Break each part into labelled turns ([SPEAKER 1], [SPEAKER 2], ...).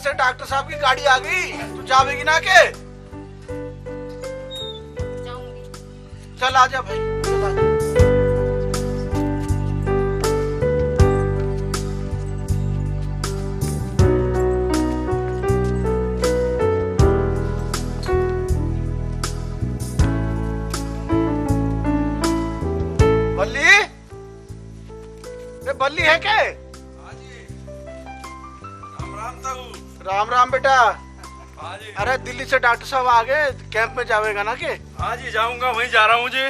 [SPEAKER 1] से डॉक्टर साहब की गाड़ी आ गई, तू जावेगी ना के? चल आजा भाई, चल आजा। बल्ली, बल्ली है क्या? राम राम बेटा।
[SPEAKER 2] हाँ जी।
[SPEAKER 1] अरे दिल्ली से डॉक्टर साहब आ गए, कैंप में जावेगा ना के?
[SPEAKER 2] हाँ जी जाऊंगा, वहीं जा रहा हूँ जी।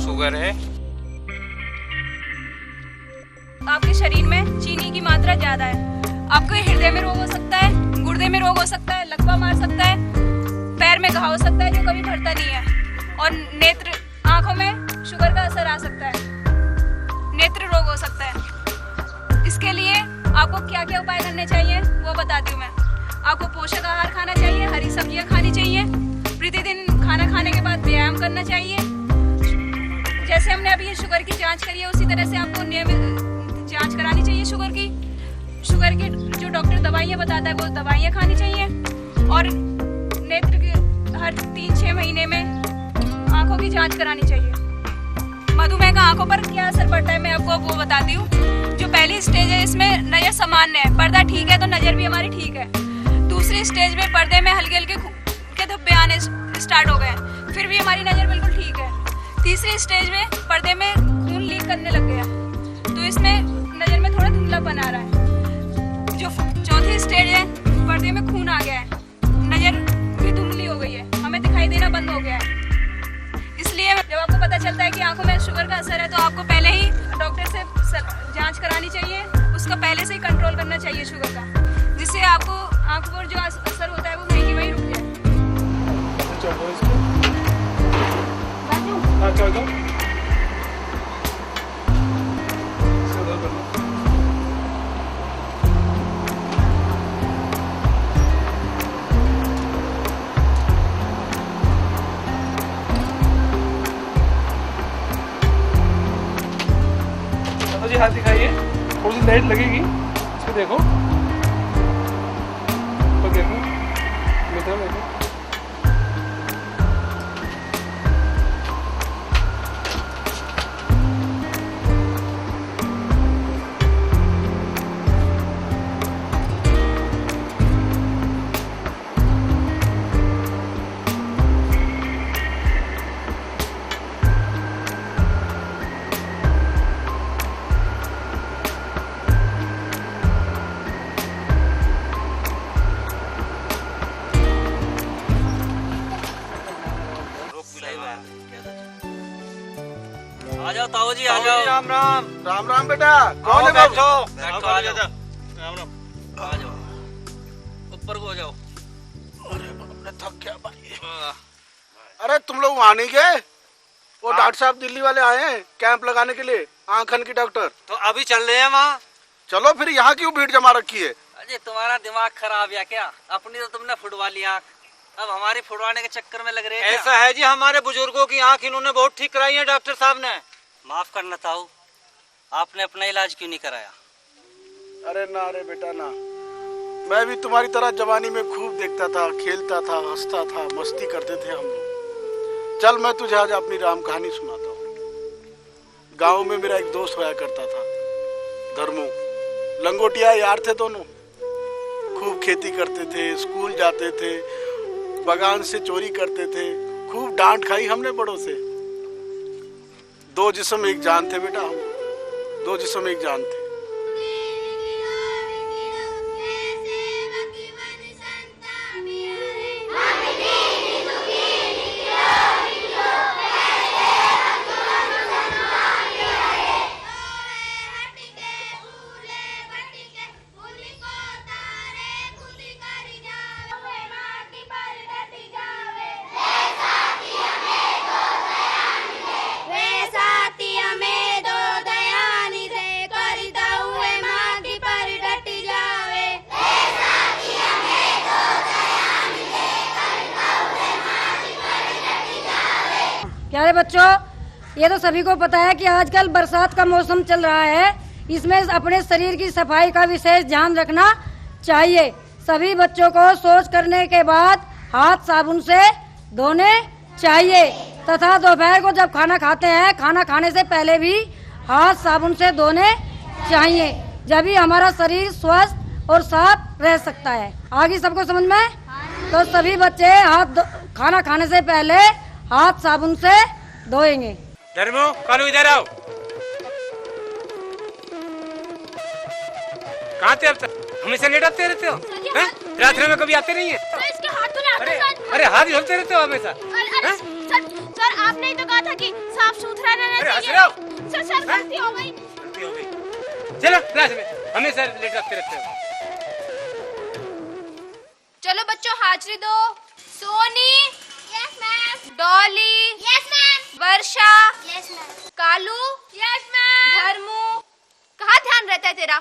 [SPEAKER 2] शुगर है?
[SPEAKER 3] आपके शरीर में चीनी की मात्रा ज्यादा है। आपको हृदय में रोग हो सकता है, गुर्दे में रोग हो सकता है, लकवा मार सकता है, पैर में घाव हो सकता है जो कभी भरता नहीं है, और नेत्र आंखों में शुगर का असर आ सकता है, नेत्र रोग हो सकता है। इसके लिए आपको क्या क्या उपाय करने चाहिए वो बताती हूँ मैं। आपको पोषक आहार खाना चाहिए, हरी सब्जियां खानी चाहिए, प्रतिदिन खाना खाने के बाद व्यायाम करना चाहिए। जैसे हमने अभी शुगर की जांच करी है उसी तरह से आपको नियमित जांच करानी चाहिए शुगर की। शुगर की जो डॉक्टर दवाइयाँ बताता है वो दवाइयाँ खानी चाहिए, और नेत्र की हर 3-6 महीने में आंखों की जांच करानी चाहिए। मधुमेह का आंखों पर क्या असर पड़ता है मैं आपको वो बताती हूँ। जो पहली स्टेज है इसमें नजर सामान्य है, पर्दा ठीक है तो नजर भी हमारी ठीक है। दूसरी स्टेज में पर्दे में हल्के हल्के धब्बे आने स्टार्ट हो गए, फिर भी हमारी नजर बिल्कुल ठीक है। तीसरी स्टेज में पर्दे में खून लीक करने लग गया, तो इसमें नजर में थोड़ा धुंधलापन आ रहा है। जो चौथी स्टेज है पर्दे में खून आ गया है, नजर भी धुंधली हो गई है, हमें दिखाई देना बंद हो गया है। इसलिए जब आपको पता चलता है कि आंखों में शुगर का असर है तो आपको पहले ही डॉक्टर से जांच करानी चाहिए, उसका पहले से ही कंट्रोल करना चाहिए शुगर का, जिससे आपको आंखों पर जो असर होता है वो वहीं वहीं रुक जाए।
[SPEAKER 2] जी हाथ दिखाइए, थोड़ी सी लाइट लगेगी इसको, देखो तो देखो देखो।
[SPEAKER 4] आ जाओ ताऊ जी, आ जाओ।
[SPEAKER 1] राम राम। राम राम बेटा। कौन है बाबू?
[SPEAKER 4] बैठो, आ जाओ। राम राम, आ जाओ, ऊपर को जाओ।
[SPEAKER 1] अरे मैं थक गया भाई। अरे तुम लोग वहाँ नहीं गए? वो डॉक्टर साहब दिल्ली वाले आए हैं कैंप लगाने के लिए, आंखन की डॉक्टर।
[SPEAKER 4] तो अभी चल रहे हैं वहाँ।
[SPEAKER 1] चलो फिर, यहाँ क्यों भीड़ जमा रखी है?
[SPEAKER 4] अरे तुम्हारा दिमाग खराब या क्या? अपनी तो तुमने फुड़वा ली आँख, अब हमारी फुड़वाने के चक्कर में लग रहे हैं।
[SPEAKER 5] ऐसा है जी, हमारे बुजुर्गों की आंख इन्होंने बहुत ठीक कराई है डॉक्टर साहब ने।
[SPEAKER 4] माफ करना ताऊ, आपने अपना इलाज क्यों नहीं कराया?
[SPEAKER 1] अरे ना रे बेटा ना, मैं भी तुम्हारी तरह जवानी में खूब देखता था, खेलता था, हंसता था, मस्ती करते थे हम लोग। चल मैं तुझे आज अपनी राम कहानी सुनाता हूँ। गांव में मेरा एक दोस्त होया करता था, धर्मू। लंगोटिया यार थे दोनों, खूब खेती करते थे, स्कूल जाते थे, बगान से चोरी करते थे, खूब डांट खाई हमने बड़ों से। दो जिस्म एक जान थे बेटा, हम दो जिस्म एक जान थे।
[SPEAKER 6] प्यारे बच्चों, ये तो सभी को पता है कि आजकल बरसात का मौसम चल रहा है। इसमें अपने शरीर की सफाई का विशेष ध्यान रखना चाहिए। सभी बच्चों को शौच करने के बाद हाथ साबुन से धोने चाहिए तथा दोपहर को जब खाना खाते हैं, खाना खाने से पहले भी हाथ साबुन से धोने चाहिए। जब ही हमारा शरीर स्वस्थ और साफ रह सकता है। आगे सबको समझ में? तो सभी बच्चे खाना खाने से पहले हाथ साबुन से धोएंगे।
[SPEAKER 5] धर्मो, कालू इधर आओ। कहाँ थे अब तक? हमेशा लेट आते रहते हो? हैं? रात्रि में कभी आते नहीं है?
[SPEAKER 7] इसके हाथ धुले आपके साथ।
[SPEAKER 5] अरे हाथ धोते रहते हो हमेशा।
[SPEAKER 7] अरे सर आपने ही तो कहा था कि साफ सुथरा रहना चाहिए। सर गलती हो गई।
[SPEAKER 5] चलो क्लास में, हमेशा लेट आते रहते हो।
[SPEAKER 3] चलो बच्चों हाजिरी दो। Soni,
[SPEAKER 7] yes ma'am.
[SPEAKER 3] Dolly,
[SPEAKER 7] yes ma'am.
[SPEAKER 3] Varsha,
[SPEAKER 7] yes ma'am.
[SPEAKER 3] Kalu,
[SPEAKER 7] yes ma'am.
[SPEAKER 3] Dharmu, कहाँ ध्यान रहता है तेरा?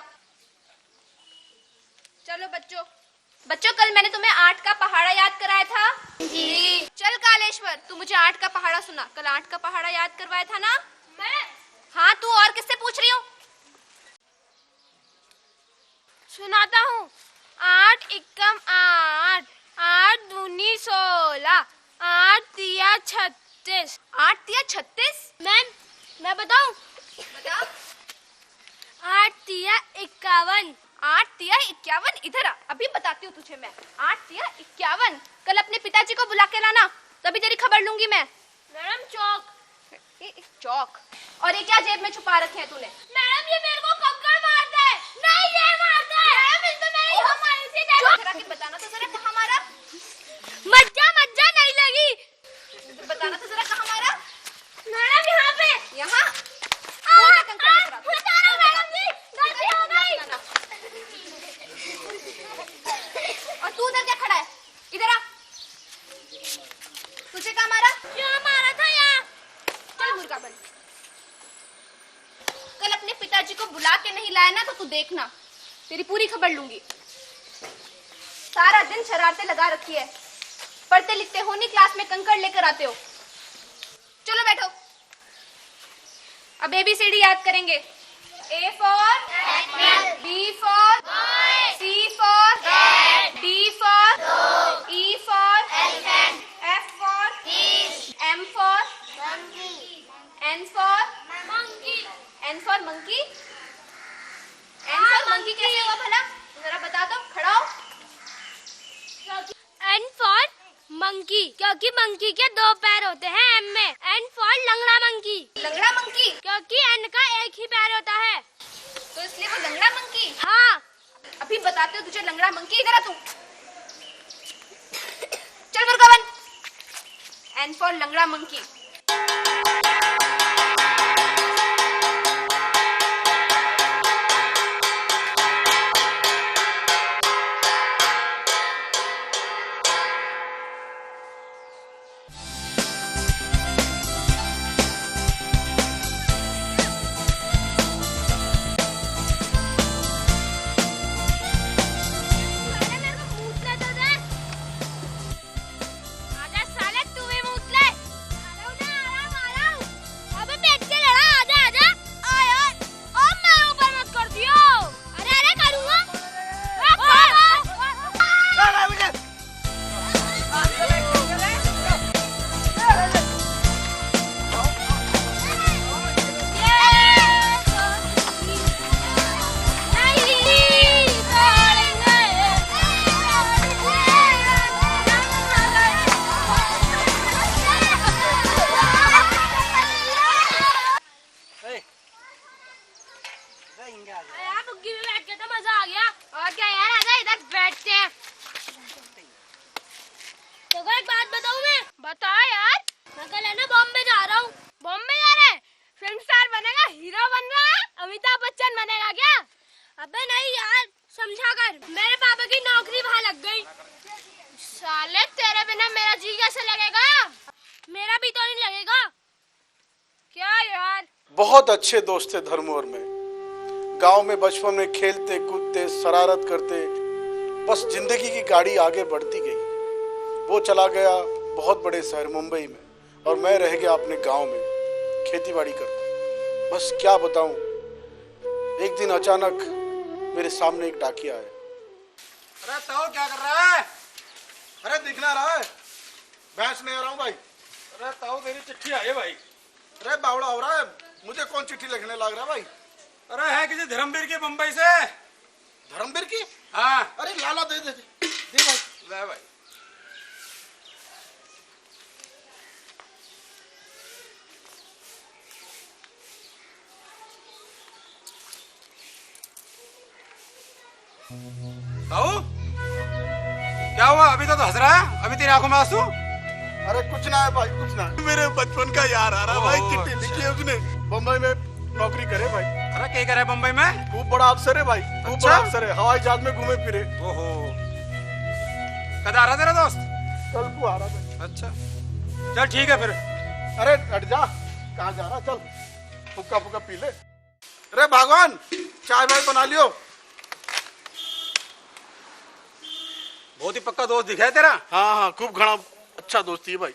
[SPEAKER 3] चलो बच्चों कल मैंने तुम्हें 8 का पहाड़ा याद कराया था।
[SPEAKER 7] जी।
[SPEAKER 3] चल कालेश्वर, तू मुझे 8 का पहाड़ा सुना। कल 8 का पहाड़ा याद करवाया था ना?
[SPEAKER 7] मैं?
[SPEAKER 3] हाँ, तू और किससे पूछ रही हो?
[SPEAKER 7] सुनाता हूँ। 8 एकम 8, 8 दूनी 16, 8 तिया 36।
[SPEAKER 3] 8 तिया 36?
[SPEAKER 7] मैम मैं बताऊँ?
[SPEAKER 3] बता।
[SPEAKER 7] 8 तिया 51।
[SPEAKER 3] 8 तिया 51? इधर आ, अभी बताती हूँ तुझे मैं। 8 तिया 51। कल अपने पिताजी को बुला के लाना, तभी तेरी खबर लूंगी मैं।
[SPEAKER 7] मैडम चौक।
[SPEAKER 3] चौक? और ये क्या जेब में छुपा रखे हैं तूने?
[SPEAKER 7] मैडम ये मेरे को कंकड़ मारता है। नहीं ये मारता है। मैडम इसमें मेरी हमारी सी
[SPEAKER 3] जरा के बताना तो जरा कहाँ मारा?
[SPEAKER 7] मज्जा नहीं लगी।
[SPEAKER 3] बताना तो जरा कहाँ मारा?
[SPEAKER 7] मैडम यहाँ पे।
[SPEAKER 3] यहाँ?
[SPEAKER 7] बताना मैडम जी, गलती हो गई।
[SPEAKER 3] और तू उधर क्या खड़ा है? इधर आ। तुझे कहाँ मारा?
[SPEAKER 7] यहाँ मारा था यहाँ।
[SPEAKER 3] चल मुर्गा बन। कल अपने पिताजी को बुला के नहीं लाया ना तो तू देखना, तेरी पूरी खबर लूंगी। सारा दिन शरारतें लगा रखी है। पढ़ते लिखते हो नहीं, क्लास में कंकड़ लेकर आते हो। चलो बैठो, अब ABCD याद करेंगे। A for B for C for D for E for F for M for N for N for monkey। N for monkey कैसे हुआ भला? जरा बता दो, खड़ा हो।
[SPEAKER 7] N for मंकी, क्योंकि मंकी के 2 पैर होते हैं M में। N for लंगड़ा मंकी।
[SPEAKER 3] लंगड़ा मंकी?
[SPEAKER 7] क्योंकि N का 1 ही पैर होता है,
[SPEAKER 3] तो इसलिए वो लंगड़ा मंकी?
[SPEAKER 7] हाँ।
[SPEAKER 3] अभी बताते हो तुझे लंगड़ा मंकी। इधर आ तू। चल मुर्गा बन। N for लंगड़ा मंकी।
[SPEAKER 7] अबे नहीं यार, समझा कर। मेरे पापा की नौकरी वहाँ लग गई। साले तेरे बिना मेरा जी कैसे लगेगा? मेरा भी तो नहीं लगेगा। क्या यार?
[SPEAKER 1] बहुत अच्छे दोस्त थे धर्मू और मैं। गांव में बचपन में खेलते कूदते शरारत करते, बस जिंदगी की गाड़ी आगे बढ़ती गई। वो चला गया बहुत बड़े शहर मुंबई में, और मैं रह गया अपने गांव में खेती बाड़ी करता। बस क्या बताऊं, एक दिन अचानक मेरे सामने एक डाकिया आया। अरे ताऊ क्या कर रहा है? अरे दिख ना रहा है? भैंस नहीं आ रहा हूँ भाई।
[SPEAKER 5] अरे ताऊ तेरी चिट्ठी आई है भाई।
[SPEAKER 1] अरे बावड़ा हो रहा है, मुझे कौन चिट्ठी लिखने लग रहा है भाई?
[SPEAKER 5] अरे है किसी धर्मवीर के बम्बई से।
[SPEAKER 1] धर्मवीर की?
[SPEAKER 5] हाँ।
[SPEAKER 1] अरे लाला दे दे भाई।
[SPEAKER 5] ले भाई। ताऊ क्या हुआ? अभी तो हंस रहा है, अभी तेरी आंखों में आंसू?
[SPEAKER 1] अरे कुछ ना है भाई, कुछ ना। मेरे बचपन का यार आ रहा भाई, चिट्ठी लिखी है उसने। बम्बई में नौकरी करे भाई।
[SPEAKER 5] अरे क्या करे बम्बई में?
[SPEAKER 1] खूब बड़ा अफसर है भाई, खूब बड़ा अफसर है, हवाई जहाज में घूमे फिरे।
[SPEAKER 5] ओहो, कद आ रहा तेरा दोस्त?
[SPEAKER 1] कल को आ रहा था।
[SPEAKER 5] अच्छा चल ठीक है फिर।
[SPEAKER 1] अरे हट जा, कहाँ जा रहा? चल फुक्का फुक्का पी ले। अरे भगवान, चाय भाई बना लियो।
[SPEAKER 5] बहुत ही पक्का दोस्त दिखा है तेरा।
[SPEAKER 1] हाँ हाँ, खूब घना अच्छा दोस्ती है भाई।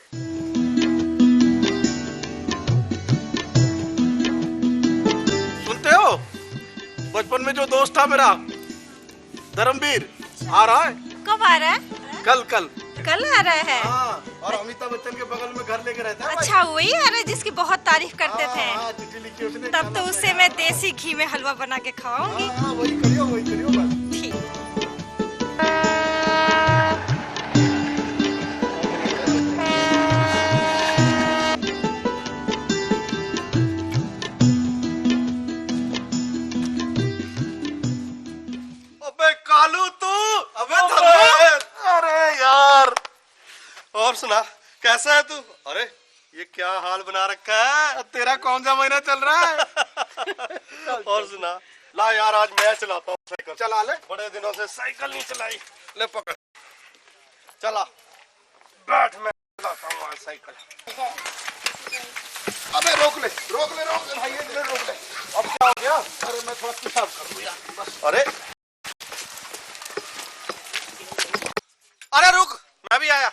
[SPEAKER 1] सुनते हो, बचपन में जो दोस्त था मेरा धर्मवीर आ रहा है।
[SPEAKER 8] कब आ रहा है?
[SPEAKER 1] कल कल
[SPEAKER 8] कल आ रहा है।
[SPEAKER 1] हाँ, और अमिताभ बच्चन के बगल में घर लेके रहता है।
[SPEAKER 8] अच्छा वही आ रहा है जिसकी बहुत तारीफ करते थे।
[SPEAKER 1] हाँ, चिट्ठी लिखी उसने।
[SPEAKER 8] तब तो उससे मैं देसी घी में हलवा बना के खवाऊंगी।
[SPEAKER 1] हाँ, वही करियो बस।
[SPEAKER 8] ठीक।
[SPEAKER 9] अबे कालू तू, अबे धर्मेंद्र।
[SPEAKER 1] अरे यार,
[SPEAKER 9] और सुना कैसा है तू? अरे ये क्या हाल बना रखा है?
[SPEAKER 1] तेरा कौन सा महीना चल रहा है?
[SPEAKER 9] और सुना, ला यार आज मैं चलाता हूँ साइकिल।
[SPEAKER 1] चला ले।
[SPEAKER 9] बड़े दिनों से साइकिल नहीं चलाई। ले पकड़, चला बैठ, मैं चलाता हूँ आज साइकिल।
[SPEAKER 1] अबे रोक ले भाई, एक मिनट रोक ले। अब क्या हो गया? अरे मैं थोड़ा पेशाब कर लूं यार, बस।
[SPEAKER 9] अरे रुक, मैं भी आया।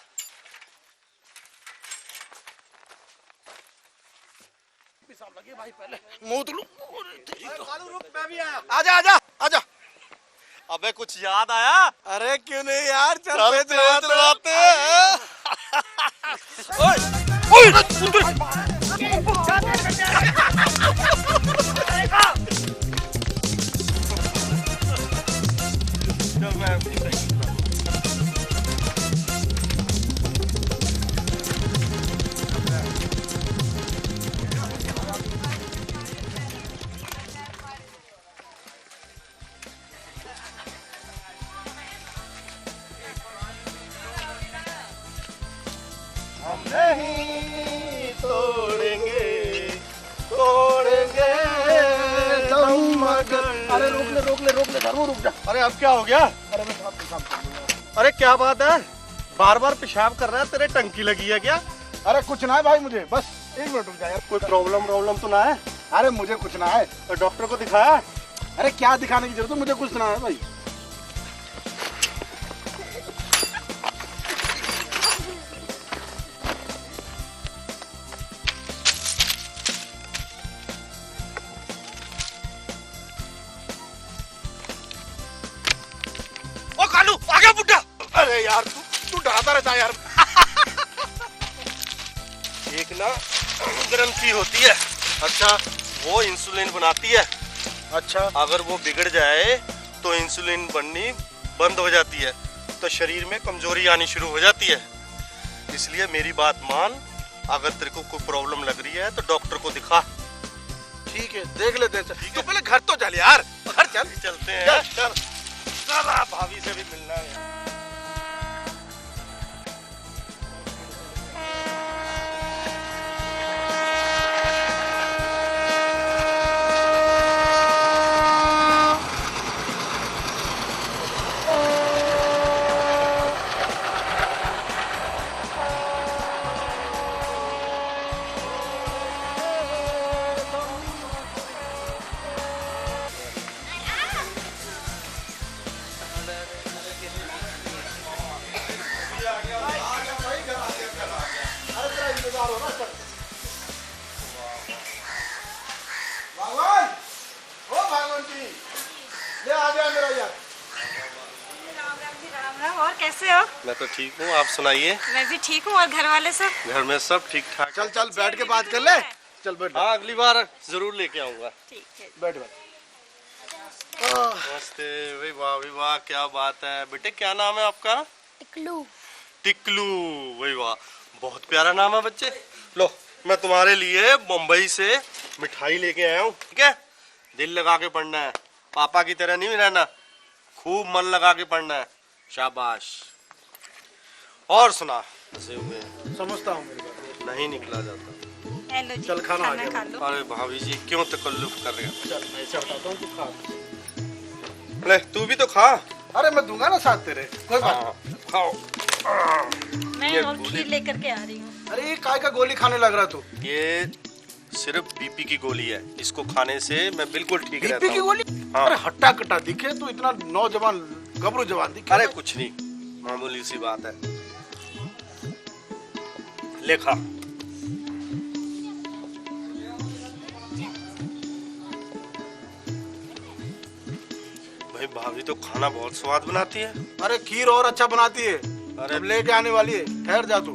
[SPEAKER 1] पेशाब लगे भाई, पहले मुंह धुलूं।
[SPEAKER 9] कालू रुक, मैं भी आया। आजा आजा आजा। अबे कुछ याद आया?
[SPEAKER 1] अरे क्यों नहीं यार,
[SPEAKER 9] चल चलवाते हैं। चल मैं अपनी साइकिल नहीं तोड़ेंगे दम मगर।
[SPEAKER 1] अरे रोक ले धर्मो, रुक जा।
[SPEAKER 9] अरे अब क्या हो गया?
[SPEAKER 1] अरे मैं थोड़ा पेशाब कर लूंगा।
[SPEAKER 9] अरे क्या बात है, बार बार पेशाब कर रहा है? तेरे टंकी लगी है क्या?
[SPEAKER 1] अरे कुछ ना है भाई, मुझे बस एक मिनट रुक जा यार।
[SPEAKER 9] कोई प्रॉब्लम तो ना है?
[SPEAKER 1] अरे मुझे कुछ ना है।
[SPEAKER 9] तो डॉक्टर को दिखाया?
[SPEAKER 1] अरे क्या दिखाने की जरूरत है, मुझे कुछ ना है भाई।
[SPEAKER 9] ओ कालू आ गया बुड्ढा।
[SPEAKER 1] अरे यार तू डराता रहता है यार।
[SPEAKER 9] एक ना ग्रंथि होती है, अच्छा वो इंसुलिन बनाती है।
[SPEAKER 1] अच्छा,
[SPEAKER 9] अगर वो बिगड़ जाए तो इंसुलिन बननी बंद हो जाती है, तो शरीर में कमजोरी आनी शुरू हो जाती है। इसलिए मेरी बात मान, अगर तेरे को कोई प्रॉब्लम लग रही है तो डॉक्टर को दिखा।
[SPEAKER 1] ठीक है, देख लेते हैं। तू पहले घर तो चल यार, घर चल।
[SPEAKER 9] चलते हैं।
[SPEAKER 1] चल।
[SPEAKER 9] चल भाभी से भी मिलना है।
[SPEAKER 8] और कैसे हो?
[SPEAKER 9] मैं तो ठीक हूँ, आप सुनाइए।
[SPEAKER 8] मैं भी ठीक हूँ। और घर वाले सब?
[SPEAKER 9] घर में सब ठीक ठाक।
[SPEAKER 1] चल चल बैठ के बात कर ले। चल बैठ।
[SPEAKER 9] हाँ, अगली बार जरूर लेके आऊंगा।
[SPEAKER 8] ठीक है।
[SPEAKER 1] बैठ बैठ।
[SPEAKER 9] नमस्ते। भाई वाह, क्या बात है। बेटे क्या नाम है आपका?
[SPEAKER 7] टिकलू।
[SPEAKER 9] टिकलू, वही वाह, बहुत प्यारा नाम है बच्चे। लो, मैं तुम्हारे लिए मुंबई से मिठाई लेके आया हूँ, ठीक है? दिल लगा के पढ़ना है, पापा की तरह नहीं रहना, खूब मन लगा के पढ़ना है। शाबाश। और सुना, हंसे हुए
[SPEAKER 1] समझता हूँ मेरी बात।
[SPEAKER 9] नहीं निकला जाता।
[SPEAKER 8] हेलो जी,
[SPEAKER 1] चल खाना आ गया।
[SPEAKER 8] खा लो।
[SPEAKER 9] अरे भाभी जी क्यों तकल्लुफ कर रहे हो?
[SPEAKER 1] चल मैं चढ़ाता हूँ, तू खा।
[SPEAKER 9] ले तू भी तो खा।
[SPEAKER 1] अरे मैं दूंगा ना साथ तेरे, कोई बात
[SPEAKER 9] हाँ, खाओ।
[SPEAKER 8] मैं और खीर लेकर के आ रही हूँ।
[SPEAKER 1] नहीं। अरे ये काय का गोली खाने लग रहा तू?
[SPEAKER 9] ये सिर्फ बीपी की गोली है, इसको खाने से मैं बिल्कुल ठीक रहता
[SPEAKER 1] बीपी की
[SPEAKER 9] हूँ।
[SPEAKER 1] गोली?
[SPEAKER 9] हाँ।
[SPEAKER 1] अरे हट्टा कट्टा दिखे तू, इतना नौजवान गबरू जवान दिखे।
[SPEAKER 9] अरे कुछ नहीं, मामूली सी बात है। ले खा। भाई भाभी तो खाना बहुत स्वाद बनाती है।
[SPEAKER 1] अरे खीर और अच्छा बनाती है।
[SPEAKER 9] अरे
[SPEAKER 1] अब लेके आने वाली है, ठहर जा तू।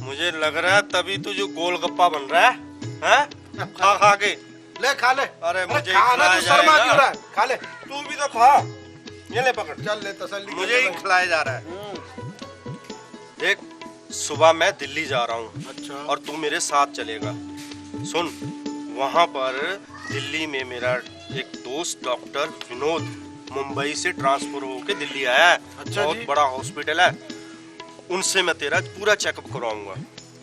[SPEAKER 9] मुझे लग रहा है तभी तो जो गोलगप्पा बन रहा है, हैं? खा खा के।
[SPEAKER 1] ले खा ले।
[SPEAKER 9] अरे मुझे
[SPEAKER 1] खाना
[SPEAKER 9] खिलाया
[SPEAKER 1] तू शर्मा
[SPEAKER 9] जाएगा।
[SPEAKER 1] क्यों रहा है? खा ले।
[SPEAKER 9] तू भी तो खा। ये ले पकड़।
[SPEAKER 1] चल ले तसल्ली कर
[SPEAKER 9] मुझे
[SPEAKER 1] ले
[SPEAKER 9] ही खिलाया जा रहा है। देख, सुबह मैं दिल्ली जा रहा हूँ।
[SPEAKER 1] अच्छा।
[SPEAKER 9] और तू मेरे साथ चलेगा। सुन, वहाँ पर दिल्ली में मेरा एक दोस्त डॉक्टर विनोद मुंबई से ट्रांसफर होके दिल्ली आया है।
[SPEAKER 1] अच्छा
[SPEAKER 9] बहुत
[SPEAKER 1] जी।
[SPEAKER 9] बड़ा हॉस्पिटल है, उनसे मैं तेरा पूरा चेकअप करवाऊंगा।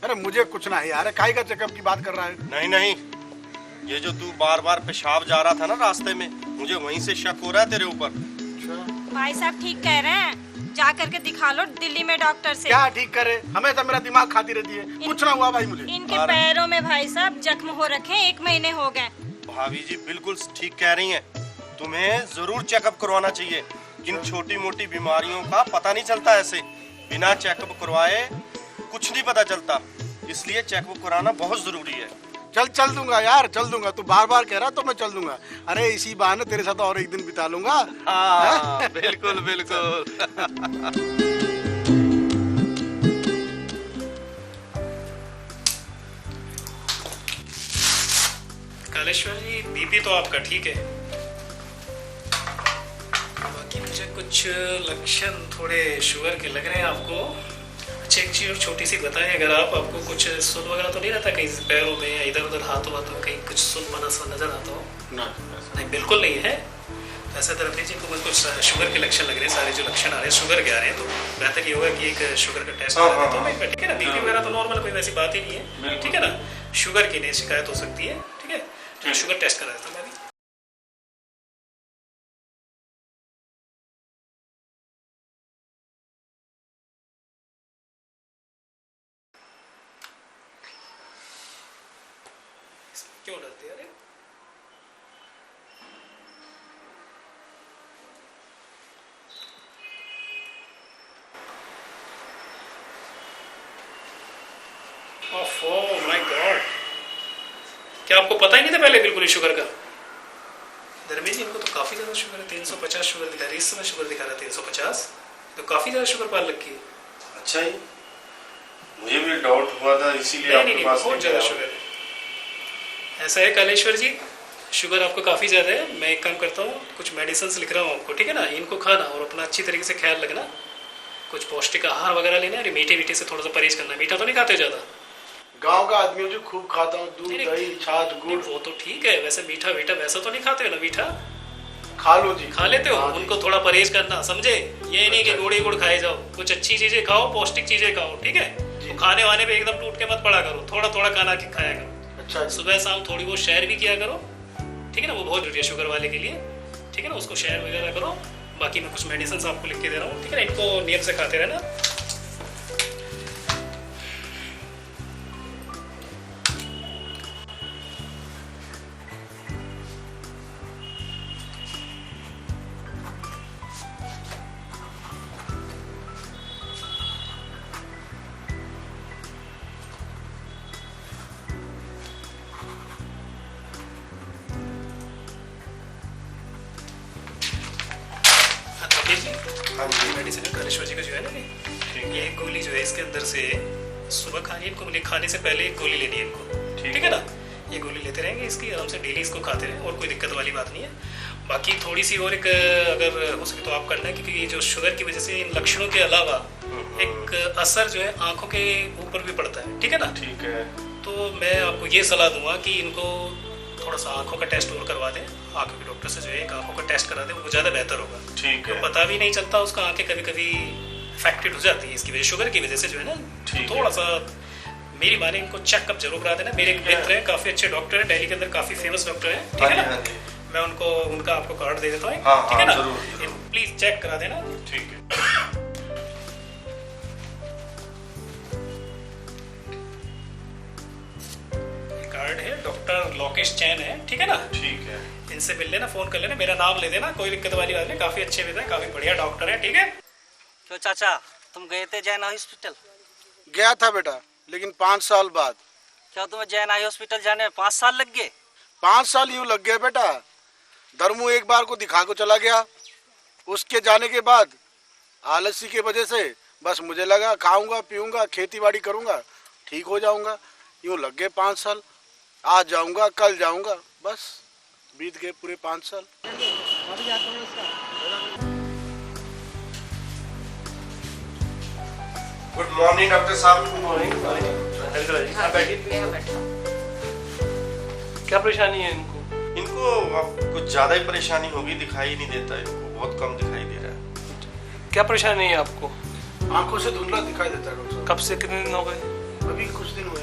[SPEAKER 1] अरे मुझे कुछ नहीं यार, काय का चेकअप की बात कर रहा है?
[SPEAKER 9] नहीं नहीं, ये जो तू बार बार पेशाब जा रहा था ना रास्ते में, मुझे वहीं से शक हो रहा है तेरे ऊपर।
[SPEAKER 8] भाई साहब ठीक कह रहे हैं, जा करके दिखा लो दिल्ली में डॉक्टर से।
[SPEAKER 1] क्या ठीक करे, हमेशा मेरा दिमाग खाती रहती है। कुछ ना हुआ भाई मुझे।
[SPEAKER 8] इनके पैरों में भाई साहब जख्म हो रखे हैं, 1 महीने हो गए।
[SPEAKER 9] भाभी जी बिल्कुल ठीक कह रही हैं, तुम्हें जरूर चेकअप करवाना चाहिए। इन छोटी मोटी बीमारियों का पता नहीं चलता, ऐसे बिना चेकअप करवाए कुछ नहीं पता चलता, इसलिए चेकअप कराना बहुत जरूरी है।
[SPEAKER 1] चल दूंगा यार, चल दूंगा। तू बार बार कह रहा तो मैं चल दूंगा। अरे इसी बहाने तेरे साथ और एक दिन बिता लूंगा।
[SPEAKER 9] हाँ, बिल्कुल बिल्कुल।
[SPEAKER 2] कालेश्वर जी, बीपी तो आपका ठीक है, बाकी मुझे कुछ लक्षण थोड़े शुगर के लग रहे हैं आपको। अच्छा एक चीज और छोटी सी बताएं, अगर आपको कुछ सुन वगैरह तो नहीं रहता कहीं पैरों में या इधर उधर हाथों में कहीं कुछ सुन बना सा नजर आता हो? नहीं बिल्कुल नहीं है। ऐसा तरफ लीजिए को मुझे कुछ शुगर के लक्षण लग रहे हैं, सारे जो लक्षण आ रहे हैं शुगर के आ रहे हैं, तो बेहतर ये होगा कि एक शुगर का टेस्ट करा देता हूं मैं, ठीक है ना? बीपी वगैरह तो नॉर्मल, कोई वैसी बात ही नहीं है, ठीक है ना? शुगर की नहीं शिकायत हो सकती है, ठीक है? तो शुगर टेस्ट करा देता हूं मैं भी। क्यों डरते हैं? अरे ओह माय गॉड, क्या आपको पता ही नहीं था पहले बिल्कुल ही शुगर का? धर्मेश जी, इनको तो काफी ज्यादा शुगर है, 350 शुगर दिखा रही है, इस समय शुगर दिखा रहा है 350, तो काफी ज्यादा शुगर पाल रखी है।
[SPEAKER 9] अच्छा ही, मुझे भी डाउट हुआ था, इसीलिए
[SPEAKER 2] नहीं, बहुत ज्यादा शुगर है। ऐसा है कालेश्वर जी, शुगर आपको काफ़ी ज़्यादा है। मैं एक काम करता हूँ, कुछ मेडिसिन लिख रहा हूँ आपको, ठीक है ना? इनको खाना और अपना अच्छी तरीके से ख्याल रखना, कुछ पौष्टिक आहार वगैरह लेना, और मीठे मीठे से थोड़ा सा परहेज करना। मीठा तो नहीं खाते ज़्यादा?
[SPEAKER 1] गांव का आदमी जो खूब खाता हूँ, दूध दही छाछ गुड़।
[SPEAKER 2] वो तो ठीक है, वैसे मीठा मीठा वैसा तो नहीं खाते हो ना? मीठा
[SPEAKER 1] खा लो जी।
[SPEAKER 2] खा लेते हो? उनको थोड़ा परहेज करना, समझे? ये नहीं कि गुड़ ही गुड़ खाए जाओ, कुछ अच्छी चीज़ें खाओ, पौष्टिक चीज़ें खाओ, ठीक है? तो खाने वाने पे एकदम टूट के मत पड़ा करो, थोड़ा थोड़ा खाना खाया करो।
[SPEAKER 1] अच्छा,
[SPEAKER 2] सुबह शाम थोड़ी बहुत सैर भी किया करो, ठीक है ना? वो बहुत जरूरी है शुगर वाले के लिए, ठीक है ना? उसको सैर वगैरह करो। बाकी मैं कुछ मेडिसिन आपको लिख के दे रहा हूँ, ठीक है ना? इनको नियम से खाते रहना। हाँ जी, मेडिसिन कालेश्वर जी का ये गोली जो है इसके अंदर से सुबह खानी है इनको, खाने से पहले एक गोली लेनी है इनको, ठीक है ना। ये गोली लेते रहेंगे इसकी, आराम से डेली इसको खाते रहें और कोई दिक्कत वाली बात नहीं है। बाकी थोड़ी सी और एक अगर हो सके तो आप करना है, क्योंकि ये जो शुगर की वजह से इन लक्षणों के अलावा एक असर जो है आंखों के ऊपर भी पड़ता है, ठीक है ना।
[SPEAKER 9] ठीक है।
[SPEAKER 2] तो मैं आपको ये सलाह दूंगा कि इनको थोड़ा सा आंखों का टेस्ट और करवा दें, आंखों के डॉक्टर से जो है एक आंखों का टेस्ट करा दें, वो ज़्यादा बेहतर होगा।
[SPEAKER 9] ठीक है।
[SPEAKER 2] तो पता भी नहीं चलता उसका, आंखें कभी कभी अफेक्टेड हो जाती है इसकी वजह, शुगर की वजह से जो है ना। थोड़ा सा मेरी माने इनको चेकअप जरूर करा देना। मेरे एक मित्र हैं, काफ़ी अच्छे डॉक्टर हैं, दिल्ली के अंदर काफ़ी फेमस डॉक्टर हैं, ठीक है ना। मैं उनको उनका आपको कार्ड दे देता हूँ, ठीक है ना। प्लीज़ चेक करा देना।
[SPEAKER 9] ठीक है।
[SPEAKER 2] कार्ड है, डॉक्टर लोकेश चैन है, ठीक है ना।
[SPEAKER 9] ठीक है।
[SPEAKER 2] इनसे मिल लेना, फोन कर लेना, मेरा नाम ले देना, कोई दिक्कत वाली बात नहीं। काफी अच्छे भी थे, काफी बढ़िया डॉक्टर है, ठीक है।
[SPEAKER 4] क्यों चाचा, तुम गए थे जैन आई हॉस्पिटल?
[SPEAKER 1] गया था बेटा, लेकिन 5 साल बाद।
[SPEAKER 4] क्या तुम्हें जैन आई हॉस्पिटल जाने में 5 साल लग गए?
[SPEAKER 1] 5 साल यूं लग गए बेटा। धर्मू एक बार को दिखा को चला गया, उसके जाने के बाद आलसी की वजह से बस मुझे लगा खाऊंगा पीऊंगा खेती बाड़ी करूंगा ठीक हो जाऊंगा। यूं लग गए 5 साल। आज जाऊंगा कल जाऊंगा, बस बीत गए पूरे 5 साल।
[SPEAKER 9] गुड मॉर्निंग डॉक्टर साहब।
[SPEAKER 10] Good morning. क्या परेशानी है इनको?
[SPEAKER 9] इनको अब कुछ ज्यादा ही परेशानी होगी, दिखाई नहीं देता इनको, बहुत कम दिखाई दे रहा है।
[SPEAKER 10] क्या परेशानी है आपको?
[SPEAKER 1] आंखों से धुंधला दिखाई देता है डॉक्टर साहब।
[SPEAKER 10] कब से, कितने दिन हो गए?
[SPEAKER 1] अभी कुछ दिन हुए।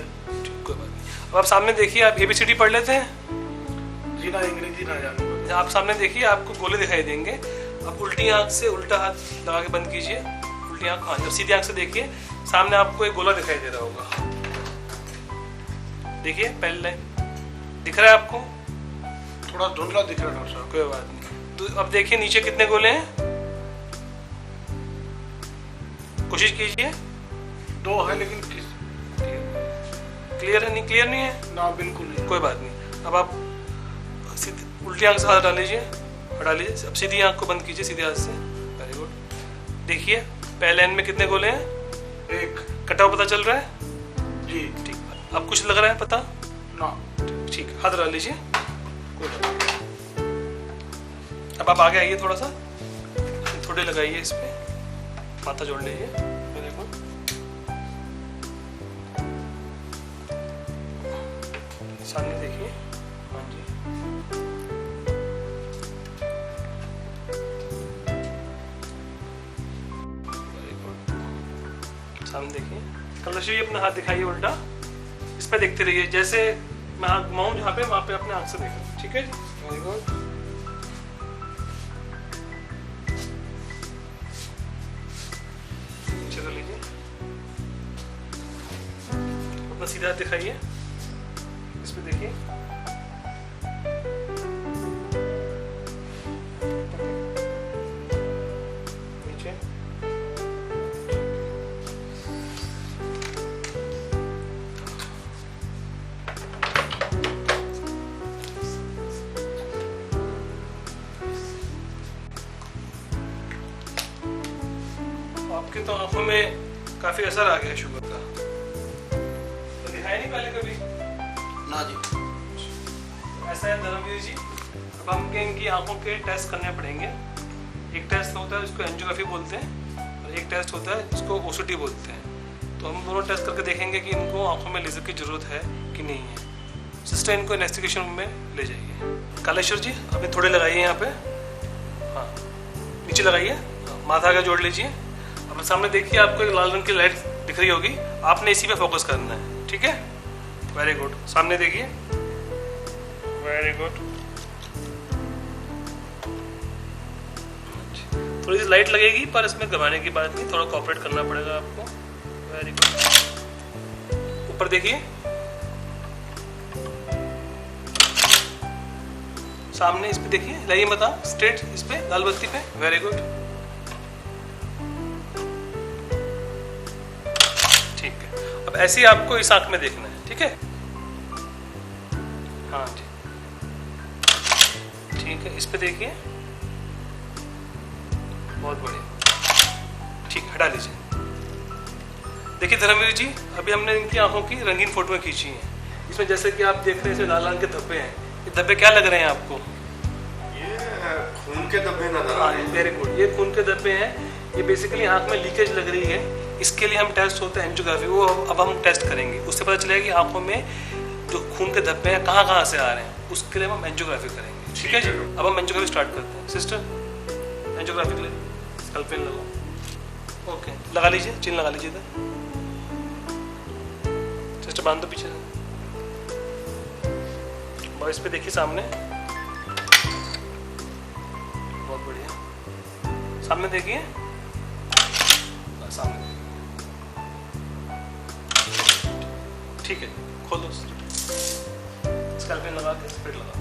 [SPEAKER 10] कोई बात नहीं। अब आप सामने देखिए, आप ABCD पढ़ लेते हैं?
[SPEAKER 1] जी ना, अंग्रेजी ना जानूंगा।
[SPEAKER 10] आप सामने देखिए, आपको गोले दिखाई देंगे। आप उल्टी आंख से उल्टा हाथ लगा के बंद कीजिए। उल्टी आंख, हाँ, जब सीधी आंख से देखिए, सामने आपको एक गोला दिखाई दे रहा होगा। देखिए पहली लाइन दिख रहा है आपको?
[SPEAKER 1] थोड़ा धुंधला दिख रहा है डॉक्टर साहब।
[SPEAKER 10] कोई बात नहीं। तो अब देखिए नीचे कितने गोले हैं, कोशिश कीजिए।
[SPEAKER 1] 2 है, लेकिन किस
[SPEAKER 10] क्लियर है? नहीं क्लियर नहीं है
[SPEAKER 1] ना, बिल्कुल नहीं।
[SPEAKER 10] कोई बात नहीं। अब आप उल्टी आंख से हाथ हटा लीजिए, हटा लीजिए। अब सीधी आंख को बंद कीजिए, सीधे हाथ से। Very good. देखिए पहले लाइन में कितने गोले हैं?
[SPEAKER 1] 1।
[SPEAKER 10] कटा हुआ पता चल रहा है?
[SPEAKER 1] जी।
[SPEAKER 10] ठीक। अब कुछ लग रहा है पता?
[SPEAKER 1] ना।
[SPEAKER 10] ठीक, हाथ हटा लीजिए। अब आप आगे आइए, थोड़ा सा थोड़े लगाइए इस पे, माथा जोड़ लीजिए। Very good. सामने देखिए। हाँ जी। Very good. सामने देखिए। कलश जी अपना हाथ दिखाइए उल्टा, इस पे देखते रहिए। जैसे मैं हाथ घुमाऊं जहाँ पे, वहाँ पे अपने हाथ से देखो, ठीक है। Very good. चलो लीजिए, अपना सीधा हाथ दिखाइए, इस पे देखिए। नीचे। आपके तो आंखों में काफी असर आ गया शुगर का, तो दिखाया नहीं पहले कभी?
[SPEAKER 1] ना जी।
[SPEAKER 10] ऐसा है धर्मवीर जी, अब हमके इनकी आंखों के टेस्ट करने पड़ेंगे। एक टेस्ट होता है जिसको एंजियोग्राफी बोलते हैं, और एक टेस्ट होता है जिसको OCT बोलते हैं। तो हम दोनों टेस्ट करके देखेंगे कि इनको आंखों में लेजर की जरूरत है कि नहीं है। सिस्टर इनको इन्वेस्टिगेशन रूम में ले जाइए। कालेश्वर जी अभी थोड़े लगाइए यहाँ पे, हाँ नीचे लगाइए, माथा आगे जोड़ लीजिए। अब सामने देखिए, आपको एक लाल रंग की लाइट दिख रही होगी, आपने इसी पे फोकस करना है, ठीक है। Very good. सामने देखिए। Very good. थोड़ी सी लाइट लगेगी, पर इसमें घबराने की बात नहीं, थोड़ा कोऑपरेट करना पड़ेगा आपको। Very good. ऊपर देखिए, सामने इस पे देखिए, लाइए बता स्ट्रेट इस पे, लाल बत्ती पे। Very good. ठीक है, अब ऐसे ही आपको इस आंख में देखना है, ठीक है। हाँ जी, ठीक है, इस पे देखिए। बहुत बढ़िया। ठीक, हटा लीजिए। देखिए धर्मवीर जी, अभी हमने इनकी आंखों की रंगीन फोटोएं खींची हैं। इसमें जैसे कि आप देख रहे हैं इसमें लाल रंग के धब्बे हैं। ये धब्बे क्या लग रहे हैं आपको?
[SPEAKER 9] ये खून के धब्बे नजर आ रहे हैं।
[SPEAKER 10] वेरी गुड, ये खून के धब्बे हैं। ये बेसिकली आंख में लीकेज लग रही है। इसके लिए हम टेस्ट होता है एंजियोग्राफी, वो अब हम टेस्ट करेंगे। उससे पता चलेगा कि आंखों में जो खून के धब्बे हैं कहाँ कहाँ से आ रहे हैं। उसके लिए हम एंजियोग्राफी करेंगे। ठीक है जी, अब हम एंजियोग्राफी स्टार्ट करते हैं। सिस्टर एंजियोग्राफी के लिए स्कैल्पेल लगाओ। ओके, लगा लीजिए, चिन्ह लगा लीजिए इधर। सिस्टर बांध दो पीछे, बॉयस पे देखिए सामने। बहुत बढ़िया, सामने देखिए, सामने। ठीक है, खोल दो। स्कैल्पेल लगा के स्प्रेड लगा।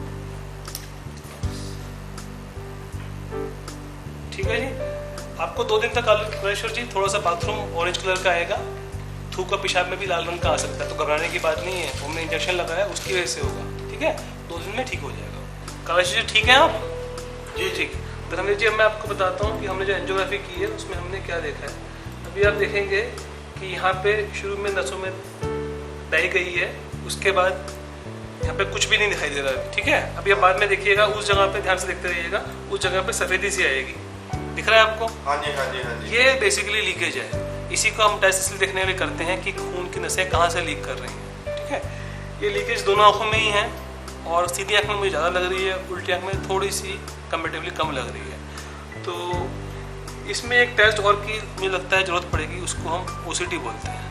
[SPEAKER 10] ठीक है जी, आपको 2 दिन तक कलेश्वर जी थोड़ा सा बाथरूम ऑरेंज कलर का आएगा। थूक का पेशाब में भी लाल रंग का आ सकता है, तो घबराने की बात नहीं है। हमने इंजेक्शन लगाया उसकी वजह से होगा। ठीक है, 2 दिन में ठीक हो जाएगा। कलेश्वर जी ठीक है आप? जी ठीक। धर्मवीर जी, अब मैं आपको बताता हूँ कि हमने जो एंजियोग्राफी की है उसमें हमने क्या देखा है। अभी आप देखेंगे कि यहाँ पे शुरू में नसों में डाई गई है, उसके बाद यहाँ पे कुछ भी नहीं दिखाई दे रहा है। ठीक है, अभी आप बाद में देखिएगा, उस जगह पे ध्यान से देखते रहिएगा, उस जगह पे सफेदी सी आएगी। दिख रहा है आपको?
[SPEAKER 9] हाँ जी, हाँ जी, हाँ जी।
[SPEAKER 10] ये बेसिकली लीकेज है। इसी को हम टेस्ट इसलिए देखने के लिए करते हैं कि खून की नसें कहाँ से लीक कर रही हैं। ठीक है, ये लीकेज दोनों आंखों में ही है, और सीधी आंख में मुझे ज़्यादा लग रही है, उल्टी आंख में थोड़ी सी कंपेरेटिवली कम लग रही है। तो इसमें एक टेस्ट और की मुझे लगता है ज़रूरत पड़ेगी, उसको हम OCT बोलते हैं।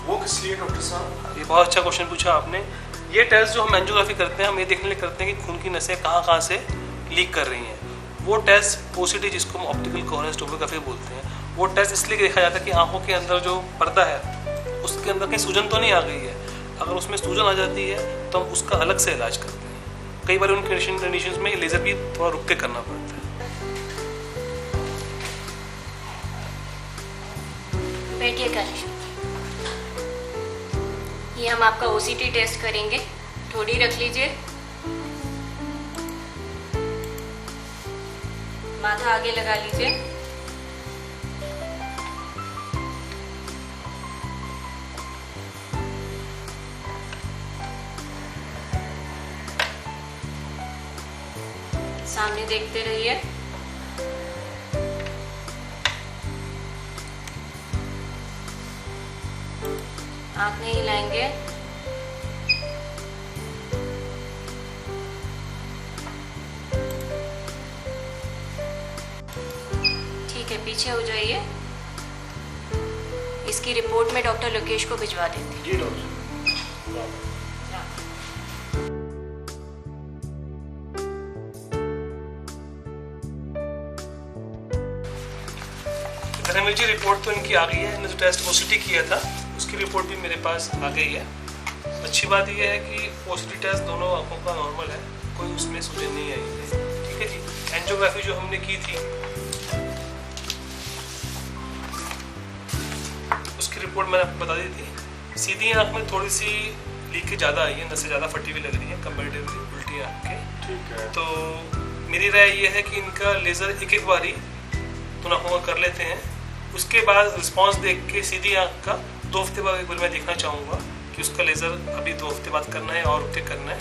[SPEAKER 9] वो किस लिए डॉक्टर साहब?
[SPEAKER 10] ये बहुत अच्छा क्वेश्चन पूछा आपने। ये टेस्ट जो हम एंजियोग्राफी करते हैं, हम ये देखने के लिए करते हैं कि खून की नसें कहाँ से लीक कर रही हैं। वो टेस्ट OCT, जिसको हम ऑप्टिकल कोहेरेंस टोमोग्राफी बोलते हैं, वो टेस्ट इसलिए देखा जाता है कि आंखों के अंदर जो पर्दा है उसके अंदर कहीं सूजन तो नहीं आ गई है। अगर उसमें सूजन आ जाती है तो हम उसका अलग से इलाज करते हैं। कई बार उन कंडीशंस में लेज़र भी थोड़ा रुक के करना पड़ता है।
[SPEAKER 11] बैठिए कलेश्वर, ये हम आपका OCT टेस्ट करेंगे। थोड़ी रख लीजिए, माथा आगे लगा लीजिए। सामने देखते रहिए। आंख नहीं हिलाएंगे। ठीक है, पीछे हो जाइए। इसकी रिपोर्ट में डॉक्टर लोकेश को भिजवा देते हैं।
[SPEAKER 1] जी डॉक्टर।
[SPEAKER 10] धर्मवीर जी, रिपोर्ट तो इनकी आ गई है। इन्होंने जो टेस्ट OCT किया था उसकी रिपोर्ट भी मेरे पास आ गई है। अच्छी बात यह है कि OCT टेस्ट दोनों आंखों का नॉर्मल है, कोई उसमें सूजन नहीं आई है। ठीक है जी, एंजियोग्राफी जो हमने की थी उसकी रिपोर्ट मैंने आपको बता दी थी। सीधी आंख में थोड़ी सी लीकेज ज़्यादा आई है, नसें ज़्यादा फटी हुई लग रही है कंपेरेटिवली उल्टी आंख के।
[SPEAKER 9] ठीक है,
[SPEAKER 10] तो मेरी राय ये है कि इनका लेज़र एक बारी दोनों आंखों का कर लेते हैं। उसके बाद रिस्पांस देख के सीधी आंख का 2 हफ्ते बाद एक बार मैं देखना चाहूँगा कि उसका लेज़र अभी 2 हफ्ते बाद करना है और रुक के करना है,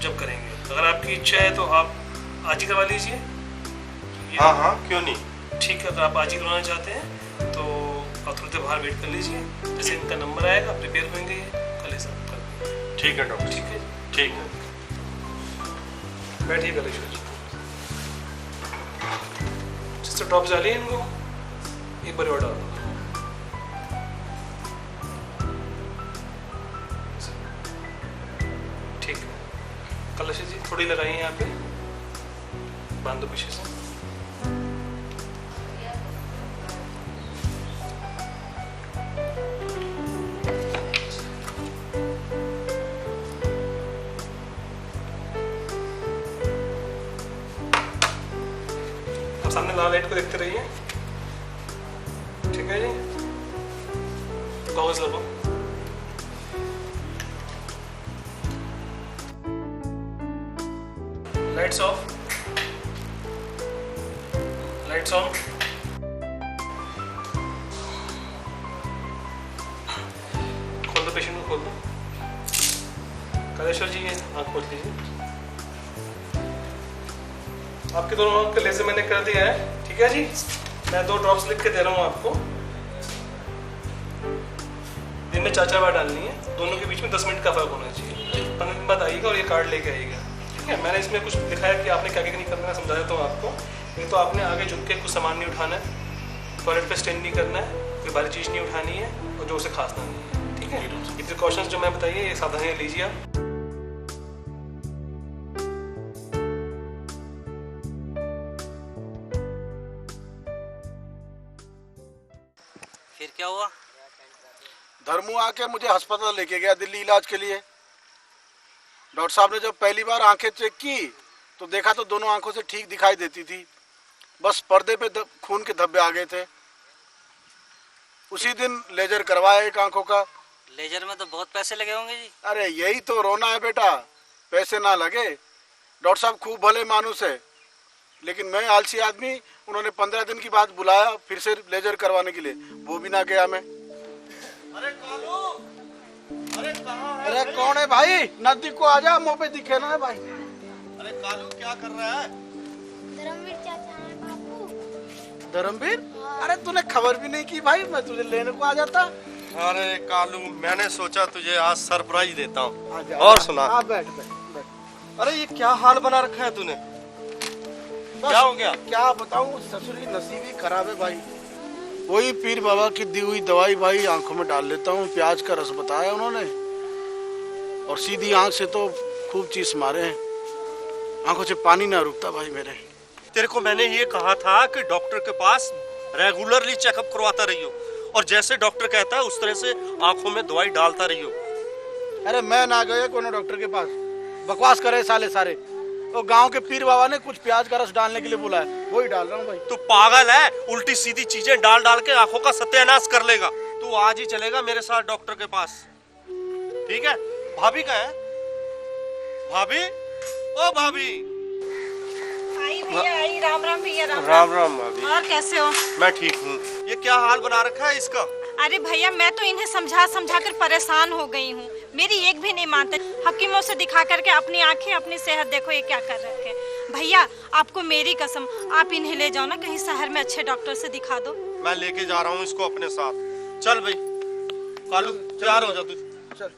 [SPEAKER 10] जब करेंगे। अगर आपकी इच्छा है तो आप आज ही करवा लीजिए।
[SPEAKER 9] हाँ हाँ, क्यों नहीं।
[SPEAKER 10] ठीक है, अगर आप आज ही करवाना चाहते हैं तो आप थोड़ी देर बाहर वेट कर लीजिए। जैसे इनका नंबर आएगा प्रिपेयर होंगे, कल लेज़र कर।
[SPEAKER 9] ठीक है डॉक्टर।
[SPEAKER 10] ठीक है,
[SPEAKER 9] ठीक है,
[SPEAKER 10] बैठिए कलेश्वर जी। जिससे ड्रॉप्स डालिए इनको, एक बार और डालो। ठीक है, कलेश्वर जी थोड़ी लगाइए यहाँ पे, बांध दो पीछे से। सामने लाल लाइट को देखते रहिए। ठीक है जी, गॉगल्स लगाओ। Lights off, lights on. Kaleshwar ji आँख खोल लीजिए। आपके दोनों आँख का लेजर मैंने कर दिया है, ठीक है जी। मैं 2 ड्रॉप्स लिख के दे रहा हूँ आपको, दिन में 4-4 बार डालनी है। दोनों के बीच में 10 मिनट का फर्क होना चाहिए। 15 दिन बाद आइएगा और ये कार्ड लेके आइएगा, ठीक है। मैंने इसमें कुछ लिखा है कि आपने क्या क्या नहीं करना है, समझा देता हूँ आपको। एक तो आपने आगे झुक के कुछ सामान नहीं उठाना है, टॉयलेट पे स्टैंड नहीं करना है, कोई भारी चीज़ नहीं उठानी है और जोर से खांसना नहीं है, ठीक है। ये प्रिकॉशंस जो मैं बताइए ये सावधानियाँ लीजिए आप।
[SPEAKER 4] फिर क्या हुआ?
[SPEAKER 1] धर्मू आके मुझे अस्पताल लेके गया दिल्ली इलाज के लिए। डॉक्टर साहब ने जब पहली बार आंखें चेक की तो देखा तो दोनों आंखों से ठीक दिखाई देती थी, बस पर्दे पे खून के धब्बे आ गए थे। उसी दिन लेजर करवाया एक आंखों का।
[SPEAKER 4] लेजर में तो बहुत पैसे लगे होंगे जी।
[SPEAKER 1] अरे यही तो रोना है बेटा, पैसे ना लगे। डॉक्टर साहब खूब भले मानुस है, लेकिन मैं आलसी आदमी, उन्होंने 15 दिन की बाद बुलाया फिर से लेजर करवाने के लिए, वो भी ना गया मैं। अरे कालू, अरे कहाँ है? अरे कौन है भाई? नजदीक को आ जा, मुंह पे दिखे ना है भाई। अरे कालू क्या कर रहा है?
[SPEAKER 7] धर्मवीर चाचा है बापू।
[SPEAKER 1] धर्मवीर? अरे तूने खबर भी नहीं की भाई, मैं तुझे लेने को आ जाता।
[SPEAKER 9] अरे कालू, मैंने सोचा तुझे आज सरप्राइज देता हूँ।
[SPEAKER 1] और सुना? बैठ बैठ बैठ।
[SPEAKER 9] अरे ये क्या हाल बना रखा है तूने? क्या हो गया?
[SPEAKER 1] क्या बताऊं, ससुरी नसीब ही खराब है भाई। वही पीर बाबा की दी हुई दवाई भाई आंखों में डाल लेता हूँ। प्याज का रस बताया उन्होंने और सीधी आंख से तो खूब चीस मारे हैं, आंखों से पानी ना रुकता भाई मेरे।
[SPEAKER 9] तेरे को मैंने ये कहा था कि डॉक्टर के पास रेगुलरली चेकअप करवाता रहियो और जैसे डॉक्टर कहता है उस तरह से आंखों में दवाई डालता रहियो।
[SPEAKER 1] अरे मैं ना गया कोनो डॉक्टर के पास, बकवास करे साले सारे। तो गांव के पीर बाबा ने कुछ प्याज का रस डालने के लिए बोला है, वही डाल रहा हूँ भाई।
[SPEAKER 9] तू पागल है? उल्टी सीधी चीजें डाल डाल के आंखों का सत्यानाश कर लेगा। तू आज ही चलेगा मेरे साथ डॉक्टर के पास, ठीक है? भाभी कहाँ है? भाभी, ओ भाभी।
[SPEAKER 8] आई भैया आई। राम राम भैया।
[SPEAKER 9] राम राम भाभी।
[SPEAKER 8] और कैसे हो?
[SPEAKER 9] मैं ठीक हूँ। ये क्या हाल बना रखा है इसका?
[SPEAKER 8] अरे भैया मैं तो इन्हें समझा समझा कर परेशान हो गई हूँ, मेरी एक भी नहीं मानते। हकीमों से दिखा करके अपनी आंखें अपनी सेहत देखो ये क्या कर रखे। भैया आपको मेरी कसम, आप इन्हें ले जाओ ना कहीं शहर में अच्छे डॉक्टर से दिखा दो।
[SPEAKER 9] मैं लेके जा रहा हूँ इसको अपने साथ। चल भाई कालू, तैयार हो जा तू।
[SPEAKER 1] चल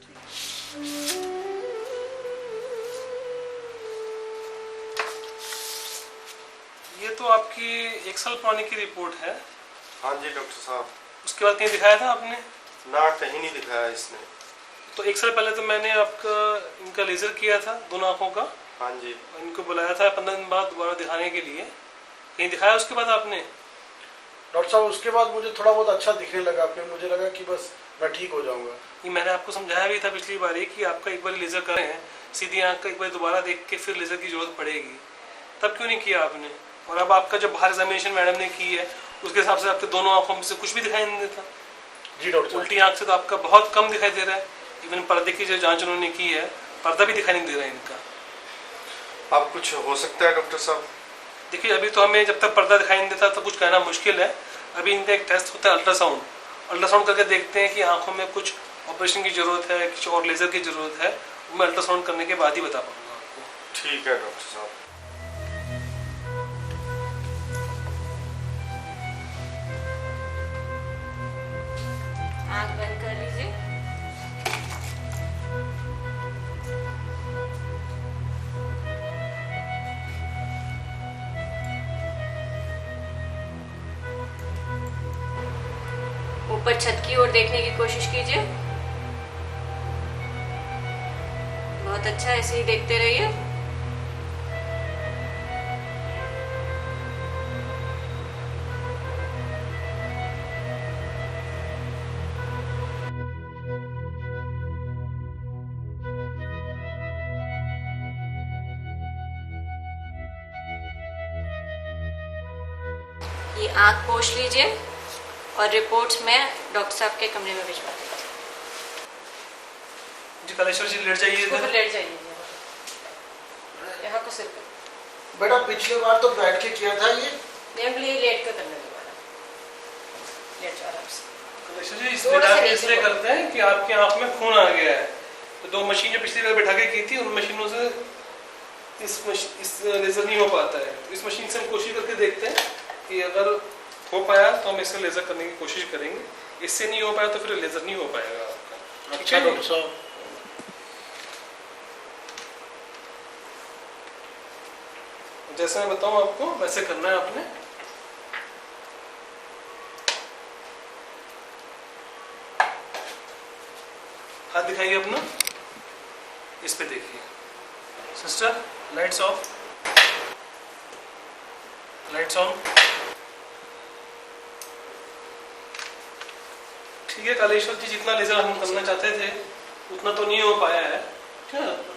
[SPEAKER 10] ये तो आपकी 1 साल पुरानी की रिपोर्ट है।
[SPEAKER 9] हाँ जी डॉक्टर साहब।
[SPEAKER 10] उसके बाद कहीं दिखाया था आपने?
[SPEAKER 9] ना, कहीं नहीं दिखाया इसने।
[SPEAKER 10] तो 1 साल पहले तो मैंने आपका इनका लेजर किया था दोनों आंखों का।
[SPEAKER 9] हाँ जी।
[SPEAKER 10] इनको बुलाया था 15 दिन बाद दोबारा दिखाने के लिए, कहीं दिखाया उसके बाद आपने?
[SPEAKER 1] डॉक्टर साहब उसके बाद मुझे थोड़ा बहुत अच्छा दिखने लगा, फिर मुझे लगा कि बस मैं ठीक हो जाऊंगा।
[SPEAKER 10] ये मैंने आपको समझाया भी था पिछली बार कि आपका एक बार लेजर करें हैं, सीधी आंख का एक बार दोबारा देख के फिर लेजर की जरूरत पड़ेगी, तब क्यों नहीं किया आपने? और अब आपका जो बाहर एग्जामिनेशन मैडम ने की है उसके हिसाब से आपके दोनों आंखों में से कुछ भी दिखाई नहीं देता।
[SPEAKER 1] जी डॉक्टर।
[SPEAKER 10] उल्टी आंख से तो आपका बहुत कम दिखाई दे रहा है। इवन पर्दे की जो जांच उन्होंने की है, पर्दा भी दिखाई नहीं दे रहा है इनका।
[SPEAKER 9] अब कुछ हो सकता है डॉक्टर साहब?
[SPEAKER 10] देखिए अभी तो हमें जब तक पर्दा दिखाई नहीं देता तो कुछ कहना मुश्किल है। अभी इनका एक टेस्ट होता है अल्ट्रासाउंड, अल्ट्रासाउंड करके देखते हैं कि आंखों में कुछ ऑपरेशन की जरूरत है, कुछ और लेजर की जरूरत है। मैं अल्ट्रासाउंड करने के बाद ही बता पाऊंगा आपको।
[SPEAKER 9] ठीक है डॉक्टर साहब।
[SPEAKER 11] आँख बंद कर लीजिए। ऊपर छत की ओर देखने की कोशिश कीजिए। बहुत अच्छा, ऐसे ही देखते रहिए। ये आँख पोंछ लीजिए और रिपोर्ट्स मैं डॉक्टर साहब के कमरे में भिजवा दूंगा।
[SPEAKER 10] जी कलेश्वर जी लेट जाइए इधर।
[SPEAKER 11] लेट जाइए यहाँ को सिर पे।
[SPEAKER 1] बेटा पिछली बार तो बैठ के किया था ये।
[SPEAKER 11] नहीं लेट कर करना दोबारा। लेट जाओ आराम से।
[SPEAKER 10] कलेश्वर जी इसलिए करते हैं कि आपकी आँख में खून आ गया है, तो 2 मशीन जो पिछली बार बैठा के की थी, उन मशीनों से इस लेज़र नहीं हो पाता है। तो इस मशीन से हम कोशिश करके देखते हैं कि अगर हो पाया तो हम इससे लेज़र करने की कोशिश करेंगे, इससे नहीं हो पाया तो फिर लेज़र नहीं हो पाएगा आपका।
[SPEAKER 1] अच्छा डॉक्टर साहब,
[SPEAKER 10] जैसे मैं बताऊं आपको वैसे करना है आपने। हाथ दिखाइए अपना, इस पे देखिए। Sister, lights off, lights on. ठीक है कालेश्वर जी, जितना लेजर हम करना चाहते थे उतना तो नहीं हो पाया है,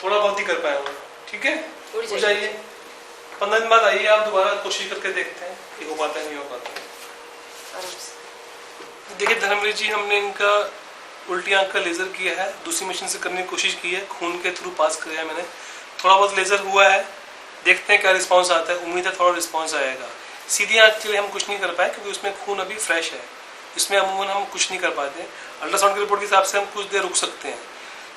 [SPEAKER 10] थोड़ा बहुत ही कर पाया हूँ। ठीक है, हो जाइए। 15 दिन बाद आइए, आप दोबारा कोशिश करके देखते हैं कि हो पाता है नहीं हो पाता है। देखिए धर्मवीर जी, हमने इनका उल्टी आंख का लेजर किया है, दूसरी मशीन से करने की कोशिश की है, खून के थ्रू पास किया है मैंने, थोड़ा बहुत लेजर हुआ है, देखते हैं क्या रिस्पांस आता है। उम्मीद है थोड़ा रिस्पांस आएगा। सीधी आंख के लिए हम कुछ नहीं कर पाए क्योंकि उसमें खून अभी फ्रेश है, इसमें अमूमन हम कुछ नहीं कर पाते। अल्ट्रासाउंड की रिपोर्ट के हिसाब से हम कुछ देर रुक सकते हैं।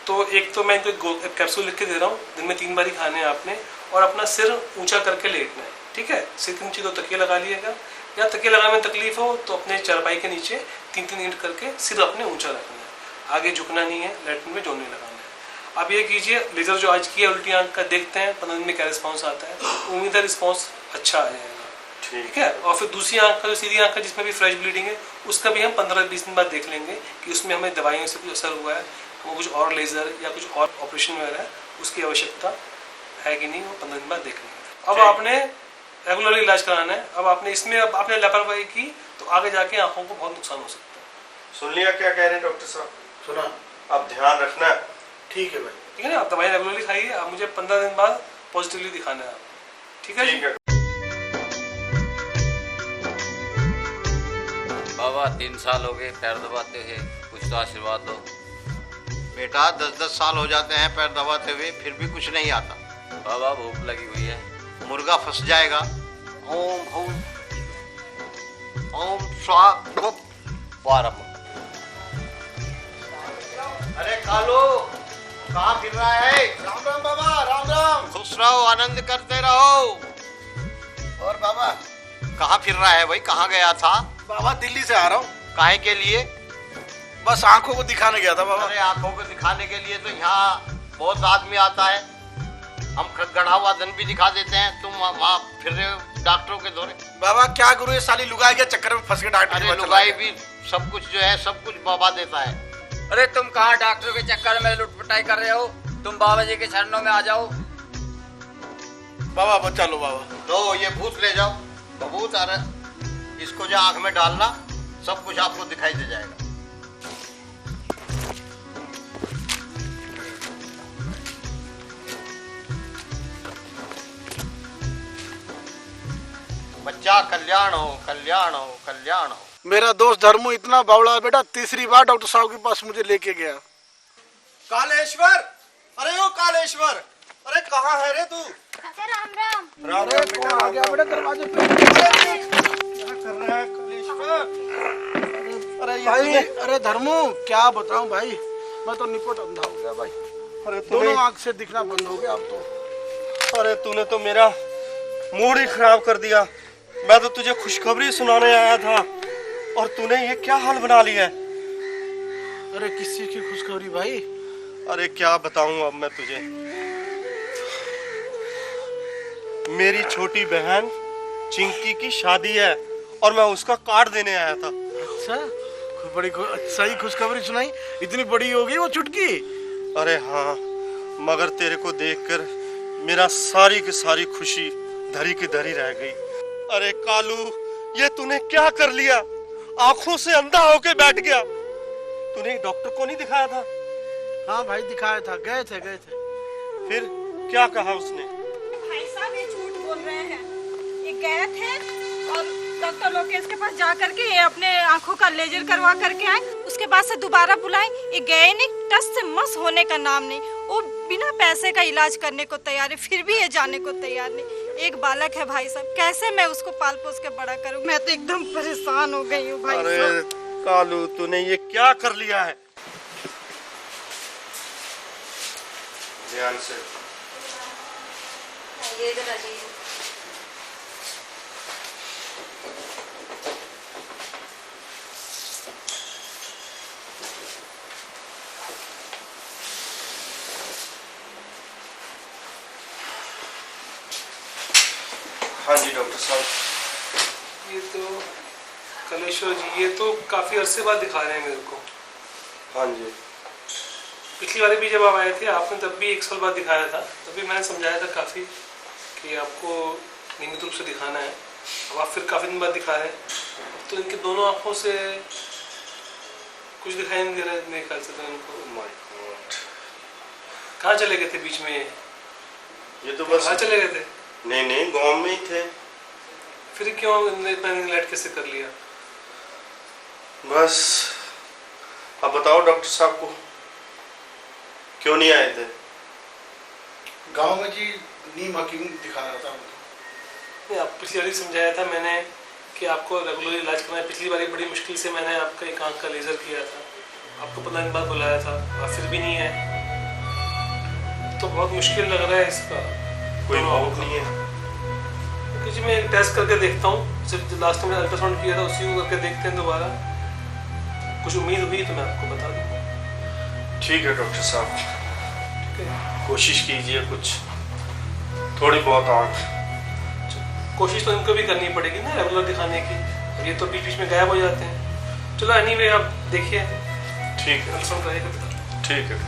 [SPEAKER 10] तो एक तो मैं इनको कैप्सूल लिख के दे रहा हूँ, दिन में 3 बार ही खाने हैं आपने, और अपना सिर ऊंचा करके लेटना है। ठीक है, सिर के नीचे 2 तकिए लगा लिएगा, या तकिए लगाने में तकलीफ हो तो अपने चारपाई के नीचे 3-3 ईंट करके सिर अपने ऊंचा रखना है, आगे झुकना नहीं है, लैट्रिन में जोड़ नहीं लगाना है। आप ये कीजिए, लेजर जो आज किया उल्टी आंख का, देखते हैं 15 दिन में क्या रिस्पॉन्स आता है। उम्मीद है रिस्पॉन्स अच्छा आ जाएगा। ठीक है, और फिर दूसरी आंख का, जो सीधी आंख का जिसमें भी फ्रेश ब्लीडिंग है, उसका भी हम 15-20 दिन बाद देख लेंगे कि उसमें हमें दवाइयों से कुछ असर हुआ है, हमें कुछ और लेजर या कुछ और ऑपरेशन वगैरह है उसकी आवश्यकता है कि नहीं, वो 15 दिन बाद देख लेंगे। अब आपने रेगुलर इलाज कराना है। अब आपने इसमें अब आपने लापरवाही की तो आगे जाके आंखों को बहुत नुकसान हो सकता है।
[SPEAKER 9] सुन लिया क्या कह रहे हैं डॉक्टर साहब?
[SPEAKER 1] सुना।
[SPEAKER 9] अब ध्यान रखना।
[SPEAKER 1] ठीक है भाई,
[SPEAKER 10] ठीक है ना, आप दवाई रेगुलरली खाइए। आप मुझे 15 दिन बाद पॉजिटिवली दिखाना है। ठीक है, ठीक है।
[SPEAKER 12] बाबा 3 साल हो गए पैर दबाते हुए, कुछ तो आशीर्वाद दो।
[SPEAKER 13] बेटा 10-10 साल हो जाते हैं पैर दबाते हुए, फिर भी कुछ नहीं आता।
[SPEAKER 12] बाबा भूख लगी हुई है।
[SPEAKER 13] मुर्गा फंस जाएगा। ओम ओम ओम स्वाहा। अरे कालू, कहाँ फिर रहा है?
[SPEAKER 1] राम राम बाबा, राम राम।
[SPEAKER 13] खुश रहो, आनंद करते रहो।
[SPEAKER 1] और बाबा
[SPEAKER 13] कहाँ फिर रहा है भाई? कहाँ गया था?
[SPEAKER 1] बाबा दिल्ली से आ रहा हूँ।
[SPEAKER 13] काहे के लिए?
[SPEAKER 1] बस आंखों को दिखाने गया था बाबा।
[SPEAKER 13] अरे आंखों को दिखाने के लिए तो यहाँ बहुत आदमी आता है, हम गढ़ा हुआ धन भी दिखा देते हैं। तुम वहाँ फिर रहे हो डॉक्टरों के दौरे।
[SPEAKER 1] बाबा क्या करूँ, ये साली लुगाई के चक्कर में फंस के डॉक्टर।
[SPEAKER 13] अरे लुगाई भी सब कुछ जो है सब कुछ बाबा देता है।
[SPEAKER 12] अरे तुम कहाँ डॉक्टर के चक्कर में लुटपटाई कर रहे हो? तुम बाबा जी के चरणों में आ जाओ।
[SPEAKER 1] बाबा बचा लो बाबा।
[SPEAKER 13] लो ये भूत ले जाओ, भूत आ रहा है, इसको जो आंख में डालना, सब कुछ आपको दिखाई दे जाएगा। बच्चा कल्याण हो, कल्याण हो, कल्याण हो।
[SPEAKER 1] मेरा दोस्त धर्मू इतना बावड़ा है बेटा, 3री बार डॉक्टर साहब के पास मुझे लेके गया।
[SPEAKER 9] कालेश्वर, अरे ओ कालेश्वर, अरे कहाँ है रे तू?
[SPEAKER 7] राम राम।
[SPEAKER 9] राम राम बेटा,
[SPEAKER 1] आ गया बेटा दरवाजे पे।
[SPEAKER 9] क्या कर रहा है कालेश्वर?
[SPEAKER 1] अरे भाई, अरे धर्मू क्या बताऊं भाई, मैं तो निपट अंधा हो गया भाई।
[SPEAKER 9] अरे
[SPEAKER 1] दोनों आंख से दिखना बंद हो गया अब तो।
[SPEAKER 9] अरे तूने तो मेरा मूड ही खराब कर दिया। मैं तो तुझे खुशखबरी सुनाने आया था और तूने ये क्या हाल बना लिया है?
[SPEAKER 1] अरे किस चीज की खुशखबरी भाई?
[SPEAKER 9] अरे क्या बताऊं अब मैं तुझे। मेरी छोटी बहन चिंकी की शादी है और मैं उसका कार्ड देने आया था।
[SPEAKER 1] अच्छा, बड़ी सही खुशखबरी सुनाई। इतनी बड़ी हो गई वो चुटकी?
[SPEAKER 9] अरे हाँ, मगर तेरे को देखकर मेरा सारी की सारी खुशी धरी की धरी रह गई। अरे कालू, ये तूने क्या कर लिया? आंखों से अंधा होके बैठ गया। तूने डॉक्टर को नहीं दिखाया था?
[SPEAKER 1] हाँ भाई दिखाया था, गए थे।
[SPEAKER 9] फिर क्या कहा उसने?
[SPEAKER 8] भाई साहब ये झूठ बोल रहे हैं। ये गए थे और डॉक्टर लोकेश के पास जा करके ये अपने आंखों का लेजर करवा करके आए, उसके बाद से दोबारा बुलाए। ये गए नहीं, टस से मस होने का नाम नहीं। वो बिना पैसे का इलाज करने को तैयार है, फिर भी ये जाने को तैयार नहीं। एक बालक है भाई साहब, कैसे मैं उसको पाल पोस के बड़ा करूं? मैं तो एकदम परेशान हो गई हूँ भाई साहब।
[SPEAKER 9] अरे कालू, तूने ये क्या कर लिया है? ध्यान से।
[SPEAKER 11] ये इधर आ जाइए।
[SPEAKER 9] हाँ जी डॉक्टर साहब।
[SPEAKER 10] ये तो कलेश्वर जी, ये तो काफ़ी अरसे बाद दिखा रहे हैं मेरे को।
[SPEAKER 9] हाँ जी।
[SPEAKER 10] पिछली बार भी जब आप आए थे आपने तब भी 1 साल बाद दिखाया था, तभी मैंने समझाया था काफ़ी कि आपको नियमित रूप से दिखाना है। अब आप फिर काफ़ी दिन बाद दिखा रहे हैं, तो इनके दोनों आँखों से कुछ दिखाई नहीं दे रहा है मेरे ख्याल से। तो इनको कहाँ चले गए थे बीच में?
[SPEAKER 9] ये तो बस
[SPEAKER 10] कहाँ चले गए थे?
[SPEAKER 9] नहीं गांव में ही थे।
[SPEAKER 10] फिर क्यों इतना नेगलेक्ट कैसे कर लिया?
[SPEAKER 9] बस अब बताओ डॉक्टर साहब को क्यों नहीं आए थे?
[SPEAKER 1] गांव में जी नीम हकीम दिखा रहा था।
[SPEAKER 10] नहीं, आप पिछली बार समझाया था मैंने कि आपको रेगुलर इलाज करना है। पिछली बार बड़ी मुश्किल से मैंने आपका एक आंख का लेज़र किया था, आपको 15 दिन बाद बुलाया था, आप फिर भी नहीं आए। तो बहुत मुश्किल लग रहा है इसका।
[SPEAKER 9] कोई होप नहीं है?
[SPEAKER 10] क्योंकि मैं एक टेस्ट करके देखता हूँ, सिर्फ लास्ट टाइम अल्ट्रासाउंड किया था उसी को करके देखते हैं दोबारा। कुछ उम्मीद हुई तो मैं आपको बता दूँगा।
[SPEAKER 9] ठीक है डॉक्टर साहब,
[SPEAKER 10] ठीक है,
[SPEAKER 9] कोशिश कीजिए कुछ थोड़ी बहुत आंख।
[SPEAKER 10] कोशिश तो इनको भी करनी पड़ेगी ना रेगुलर दिखाने की, ये तो बीच बीच में गायब हो जाते हैं। चलो एनीवे आप देखिए।
[SPEAKER 9] ठीक है,
[SPEAKER 10] अल्ट्रासाउंड कराइएगा।
[SPEAKER 9] ठीक है।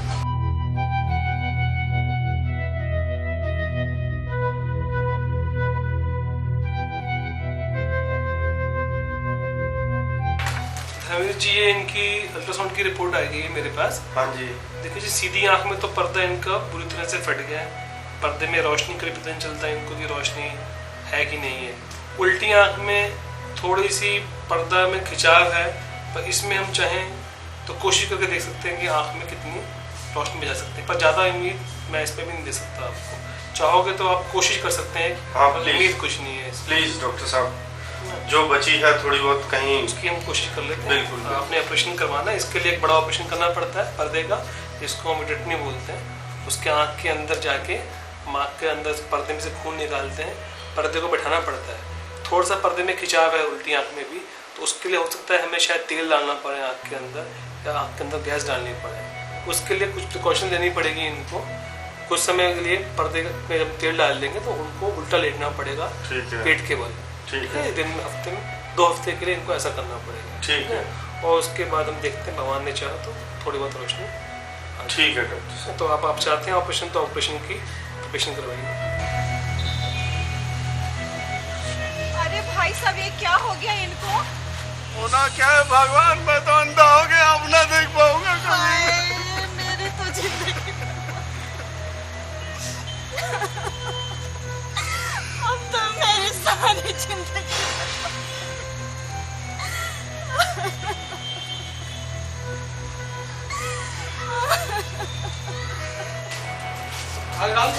[SPEAKER 10] धर्मेंद्र जी, ये इनकी अल्ट्रासाउंड की रिपोर्ट आई है मेरे पास।
[SPEAKER 9] हाँ जी।
[SPEAKER 10] देखिए जी, सीधी आंख में तो पर्दा इनका पूरी तरह से फट गया है। पर्दे में रोशनी का भी पता नहीं चलता इनको कि रोशनी है कि नहीं है। उल्टी आंख में थोड़ी सी पर्दा में खिंचाव है, पर इसमें हम चाहें तो कोशिश करके देख सकते हैं कि आंख में कितनी रोशनी में जा सकते हैं, पर ज़्यादा उम्मीद मैं इस पर भी नहीं दे सकता आपको। चाहोगे तो आप कोशिश कर सकते हैं।
[SPEAKER 9] हाँ,
[SPEAKER 10] उम्मीद कुछ नहीं है।
[SPEAKER 9] प्लीज डॉक्टर साहब, जो बची है थोड़ी बहुत कहीं
[SPEAKER 10] उसकी हम कोशिश कर लेते हैं।
[SPEAKER 9] बिल्कुल।
[SPEAKER 10] आपने ऑपरेशन करवाना है, इसके लिए एक बड़ा ऑपरेशन करना पड़ता है पर्दे का, जिसको हम विटेक्टमी बोलते हैं। उसके आँख के अंदर जाके आँख के अंदर पर्दे में से खून निकालते हैं, पर्दे को बैठाना पड़ता है। थोड़ा सा पर्दे में खिंचाव है उल्टी आँख में भी, तो उसके लिए हो सकता है हमें शायद तेल डालना पड़े आँख के अंदर, या आँख के अंदर गैस डालनी पड़े। उसके लिए कुछ प्रिकॉशन लेनी पड़ेगी इनको। कुछ समय के लिए पर्दे में जब तेल डाल देंगे तो उनको उल्टा लेटना पड़ेगा पेट के बल।
[SPEAKER 9] ठीक है।
[SPEAKER 10] दिन में हफ्ते में 2 हफ्ते के लिए इनको ऐसा करना पड़ेगा।
[SPEAKER 9] ठीक है।
[SPEAKER 10] और उसके बाद हम देखते हैं, भगवान ने चाहा तो थोड़ी बहुत रोशनी।
[SPEAKER 9] ठीक है डॉक्टर साहब।
[SPEAKER 10] तो आप चाहते हैं ऑपरेशन, तो ऑपरेशन की प्रिपरेशन करवाइए।
[SPEAKER 8] अरे भाई साहब, ये क्या हो गया इनको?
[SPEAKER 1] होना क्या है भगवान, मैं तो अंधा हो गया, अब ना देख पाऊंगा कभी।
[SPEAKER 8] मेरी तो जिंदगी अब तो मेरी सारी जिंदगी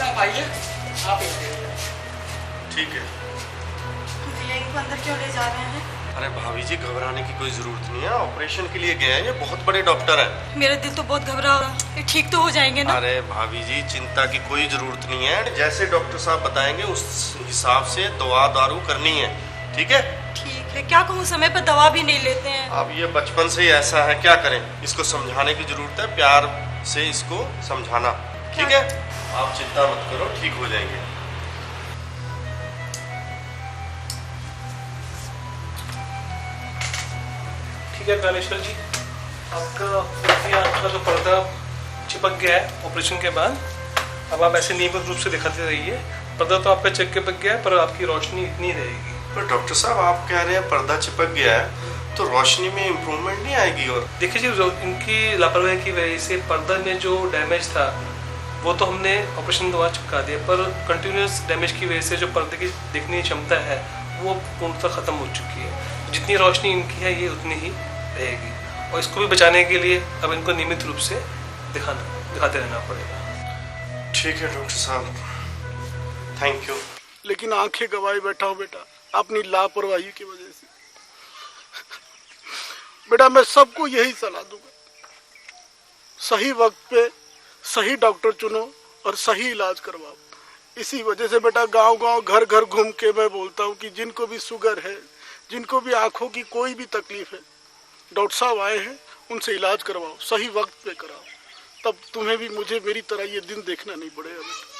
[SPEAKER 5] आप आइए, आप
[SPEAKER 9] ठीक है।
[SPEAKER 8] भैया, इनको अंदर क्यों ले जा रहे हैं?
[SPEAKER 9] अरे भाभी जी, घबराने की कोई जरूरत नहीं है, ऑपरेशन के लिए गए हैं, ये बहुत बड़े डॉक्टर हैं।
[SPEAKER 8] मेरा दिल तो बहुत घबरा रहा है, ये ठीक तो हो जाएंगे ना?
[SPEAKER 9] अरे भाभी जी, चिंता की कोई जरूरत नहीं है, जैसे डॉक्टर साहब बताएंगे उस हिसाब से दवा दारू करनी है। ठीक है?
[SPEAKER 8] ठीक है। क्या कहूँ, समय पर दवा भी नहीं लेते हैं।
[SPEAKER 9] अब ये बचपन से ही ऐसा है, क्या करें, इसको समझाने की जरूरत है, प्यार से इसको समझाना। ठीक है? आप चिंता मत करो, ठीक हो जाएंगे।
[SPEAKER 10] ठीक है कालेश्वर जी, आपका आँख का जो पर्दा चिपक गया है ऑपरेशन के बाद, अब आप ऐसे नियमित रूप से दिखाते रहिए। पर्दा तो आपका चिपक गया है, पर आपकी रोशनी इतनी रहेगी।
[SPEAKER 9] पर डॉक्टर साहब, आप कह रहे हैं पर्दा चिपक गया है, तो रोशनी में इम्प्रूवमेंट नहीं आएगी? और
[SPEAKER 10] देखिए जी, इनकी लापरवाही की वजह से पर्दा में जो डैमेज था वो तो हमने ऑपरेशन द्वारा चिपका दिया, पर कंटिन्यूस डैमेज की वजह से जो पर्दे की देखने की क्षमता है वो पूर्णतः ख़त्म हो चुकी है। जितनी रोशनी इनकी है ये उतनी ही रहेगी, और इसको भी बचाने के लिए अब इनको नियमित रूप से दिखाते रहना पड़ेगा।
[SPEAKER 9] ठीक है डॉक्टर साहब, थैंक यू।
[SPEAKER 1] लेकिन आंखें गवाई बैठा हूँ बेटा, अपनी लापरवाही की वजह से। बेटा, मैं सबको यही सलाह दूंगा, सही वक्त पे सही डॉक्टर चुनो और सही इलाज करवाओ। इसी वजह से बेटा गांव गांव घर घर घूम के मैं बोलता हूँ कि जिनको भी शुगर है, जिनको भी आंखों की कोई भी तकलीफ है, डॉक्टर साहब आए हैं, उनसे इलाज करवाओ, सही वक्त पे कराओ, तब तुम्हें भी मुझे मेरी तरह ये दिन देखना नहीं पड़ेगा बेटा।